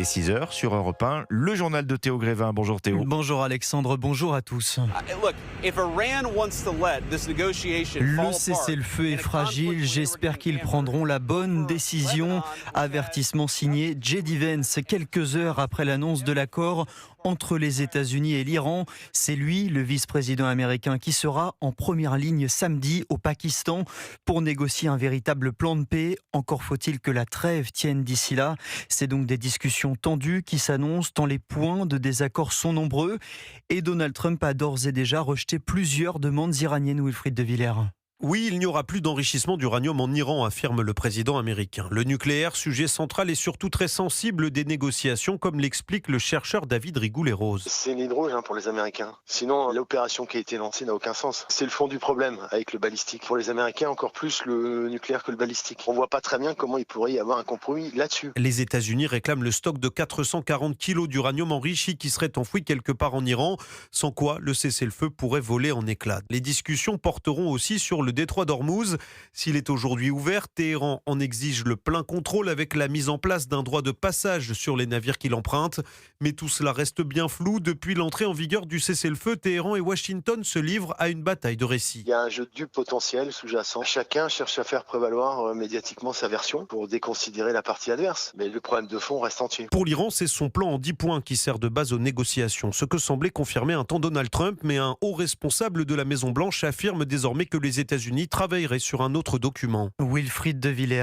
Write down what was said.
Et 6h sur Europe 1, le journal de Théo Grévin. Bonjour Théo. Bonjour Alexandre, bonjour à tous. Le cessez-le-feu est fragile, j'espère qu'ils prendront la bonne décision. Avertissement signé J.D. Vance, quelques heures après l'annonce de l'accord entre les États-Unis et l'Iran. C'est lui, le vice-président américain, qui sera en première ligne samedi au Pakistan pour négocier un véritable plan de paix. Encore faut-il que la trêve tienne d'ici là. C'est donc des discussions tendues qui s'annoncent tant les points de désaccord sont nombreux. Et Donald Trump a d'ores et déjà rejeté plusieurs demandes iraniennes, Wilfried de Villers. Oui, il n'y aura plus d'enrichissement d'uranium en Iran, affirme le président américain. Le nucléaire, sujet central et surtout très sensible des négociations, comme l'explique le chercheur David Rigoulet-Rose. C'est l'hydrogène pour les Américains. Sinon, l'opération qui a été lancée n'a aucun sens. C'est le fond du problème avec le balistique. Pour les Américains, encore plus le nucléaire que le balistique. On voit pas très bien comment il pourrait y avoir un compromis là-dessus. Les États-Unis réclament le stock de 440 kilos d'uranium enrichi qui serait enfoui quelque part en Iran, sans quoi le cessez-le-feu pourrait voler en éclats. Les discussions porteront aussi sur le détroit d'Ormuz. S'il est aujourd'hui ouvert, Téhéran en exige le plein contrôle avec la mise en place d'un droit de passage sur les navires qui l'empruntent. Mais tout cela reste bien flou. Depuis l'entrée en vigueur du cessez-le-feu, Téhéran et Washington se livrent à une bataille de récits. Il y a un jeu de dupes potentiel sous-jacent. Chacun cherche à faire prévaloir médiatiquement sa version pour déconsidérer la partie adverse. Mais le problème de fond reste entier. Pour l'Iran, c'est son plan en 10 points qui sert de base aux négociations. Ce que semblait confirmer un temps Donald Trump, mais un haut responsable de la Maison-Blanche affirme désormais que les États-Unis travailleraient sur un autre document. Wilfried de Villers.